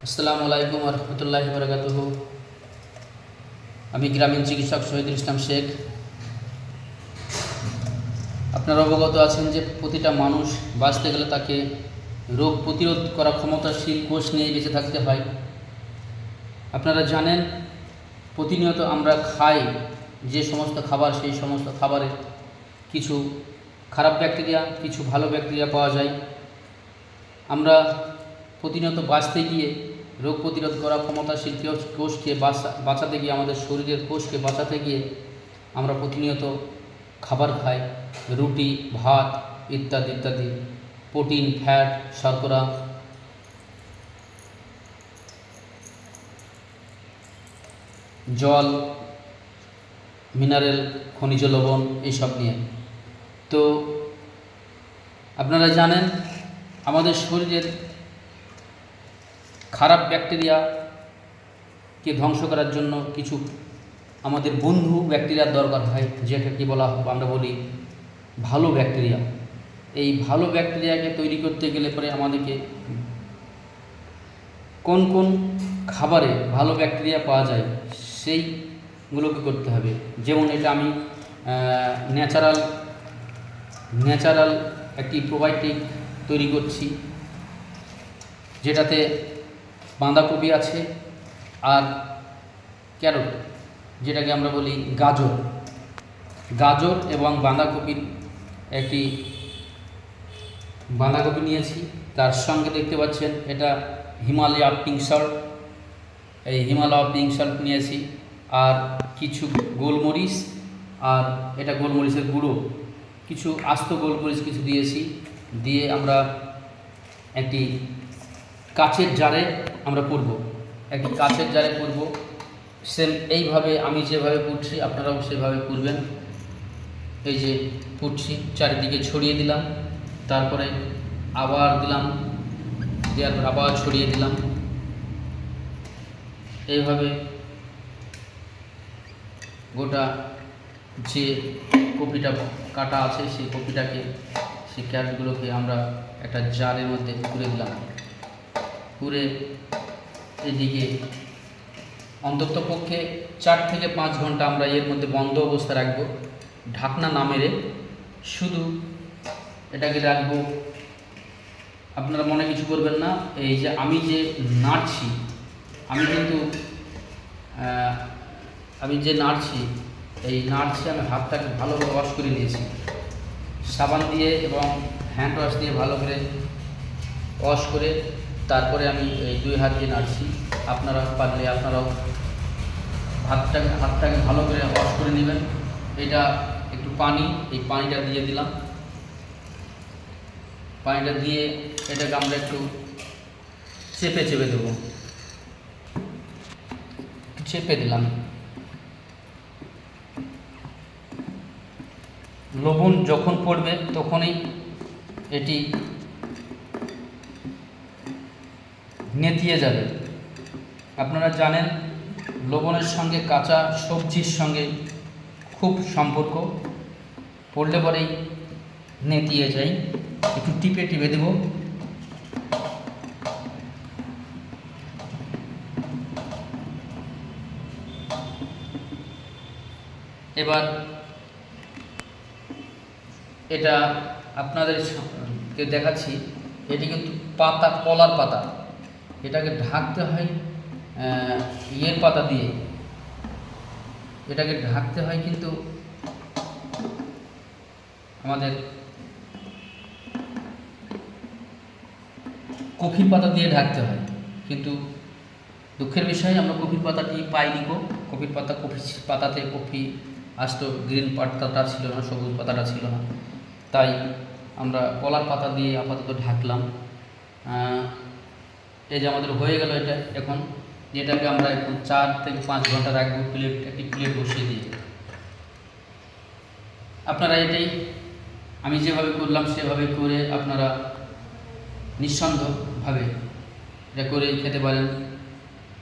আসসালামু আলাইকুম রহমতুল্লাহি বারাকাতুহু। আমি গ্রামীণ চিকিৎসক শহীদুল ইসলাম শেখ। আপনারা অবগত আছেন যে প্রতিটা মানুষ বাঁচতে গেলে তাকে রোগ প্রতিরোধ করা ক্ষমতাশীল কোষ নিয়ে বেঁচে থাকতে হয়। আপনারা জানেন প্রতিনিয়ত আমরা খাই যে সমস্ত খাবার, সেই সমস্ত খাবারে কিছু খারাপ ব্যাকটেরিয়া, কিছু ভালো ব্যাকটেরিয়া পাওয়া যায়। আমরা প্রতিনিয়ত বাঁচতে গিয়ে রোগ প্রতিরোধ করা ক্ষমতাশীল কোষকে বাঁচাতে গিয়ে, আমাদের শরীরের কোষকে বাঁচাতে গিয়ে আমরা প্রতিনিয়ত খাবার খাই, রুটি, ভাত ইত্যাদি ইত্যাদি, প্রোটিন, ফ্যাট, শর্করা, জল, মিনারেল, খনিজ লবণ এইসব নিয়ে। তো আপনারা জানেন আমাদের শরীরের খারাপ ব্যাকটেরিয়াকে ধ্বংস করার জন্য কিছু আমাদের বন্ধু ব্যাকটেরিয়ার দরকার হয়, যেটাকে আমরা বলি ভালো ব্যাকটেরিয়া। এই ভালো ব্যাকটেরিয়াকে তৈরি করতে গেলে পরে আমাদেরকে কোন কোন খাবারে ভালো ব্যাকটেরিয়া পাওয়া যায় সেইগুলোকে করতে হবে। যেমন এটা আমি ন্যাচারাল একটি প্রোবায়োটিক তৈরি করছি, যেটাতে বাঁধাকপি আছে আর ক্যারট, যেটাকে আমরা বলি গাজর এবং বাঁধাকপি নিয়েছি। তার সঙ্গে দেখতে পাচ্ছেন এটা হিমালয়া পিঙ্ক সল্ট, এই হিমালয়া পিঙ্ক সল্ট নিয়েছি, আর কিছু গোলমরিচ, আর এটা গোলমরিচের গুঁড়ো, কিছু আস্ত গোলমরিচ কিছু দিয়েছি। দিয়ে আমরা একটি কাচের জারে আমরা করব, সেম এইভাবে আমি যেভাবে করছি আপনারাও সেভাবে করবেন। এই যে করছি, চারিদিকে ছড়িয়ে দিলাম, তারপরে আবার দিলাম, দেওয়ার পর আবার ছড়িয়ে দিলাম। এইভাবে গোটা যে কপিটা কাটা আছে সেই কপিটাকে, সেই ক্যারটগুলোকে আমরা একটা জারের মধ্যে পুরে দিলাম। পুরে এদিকে অন্তত পক্ষে 4 থেকে 5 ঘন্টা আমরা এর মধ্যে বন্ধ অবস্থা রাখবো, ঢাকনা না মেরে। শুধু এটাকে রাখবো, আপনারা মনে কিছু করবেন না। এই যে আমি যে নাড়ছি, আমি হাতটাকে ভালোভাবে ওয়াশ করে নিয়েছি সাবান দিয়ে এবং হ্যান্ড ওয়াশ দিয়ে, ভালো করে ওয়াশ করে তারপরে আমি এই 2 হাত দিয়ে নাড়ছি। আপনারা পারলে আপনারাও হাতটাকে ভালো করে ওয়াশ করে নেবেন। এটা একটু পানি, এই পানিটা দিয়ে দিলাম। পানিটা দিয়ে এটাকে আমরা একটু চেপে দেবো, চেপে দিলাম। লবণ যখন পড়বে তখনই এটি নেতিয়ে যাবে। আপনারা জানেন লবণের সঙ্গে কাঁচা সবজির সঙ্গে খুব সম্পর্ক, পড়লে পরেই নেতিয়ে যায়। একটু টিপে দেব। এবার এটা আপনাদেরকে দেখাচ্ছি। এটি কিন্তু পাতা, কলার পাতা, এটাকে ঢাকতে হয় পাতা দিয়ে, এটাকে ঢাকতে হয় কিন্তু আমাদের কফির পাতা দিয়ে ঢাকতে হয়। কিন্তু দুঃখের বিষয় আমরা কফির পাতাটি পাইনি। কফি পাতাতে কফি আস্ত গ্রিন পাতাটা ছিল না, সবুজ পাতাটা ছিল না, তাই আমরা কলার পাতা দিয়ে আপাতত ঢাকলাম। এই যে আমাদের হয়ে গেল এটা। এখন যেটাকে আমরা এখন 4 থেকে 5 ঘন্টা রাখবো একটি প্লেট বসিয়ে দিয়ে। আপনারা এটাই আমি যেভাবে করলাম সেভাবে করে আপনারা নিঃসন্দেহভাবে এটা করে খেতে পারেন।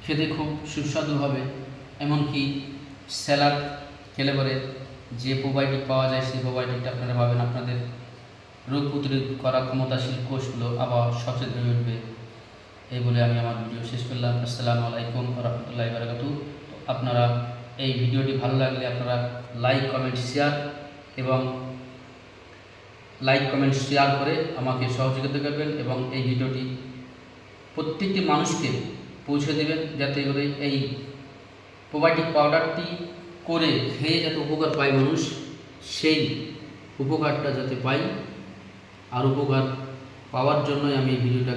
খেতে খুব সুস্বাদু হবে। এমনকি স্যালাড খেলে পরে যে প্রোবায়োটিক পাওয়া যায় সেই প্রোবায়োটিকটা আপনারা পাবেন। আপনাদের রোগ প্রতিরোধ করা ক্ষমতাশীল কোষগুলো আবার সচেতন হয়ে উঠবে। এই বলে আমি আমার ভিডিও শেষ করলাম। আসসালামু আলাইকুম রহমতুল্লাহি বারাকাতুহু। আপনারা এই ভিডিওটি ভালো লাগলে আপনারা লাইক কমেন্ট শেয়ার করে আমাকে সহযোগিতা করবেন এবং এই ভিডিওটি প্রত্যেকটি মানুষকে পৌঁছে দেবেন, যাতে করে এই প্রোবায়োটিক পাউডারটি করে খেয়ে যাতে উপকার পায় মানুষ, সেই উপকারটা যাতে পাই। আর উপকার পাওয়ার জন্যই আমি এই ভিডিওটা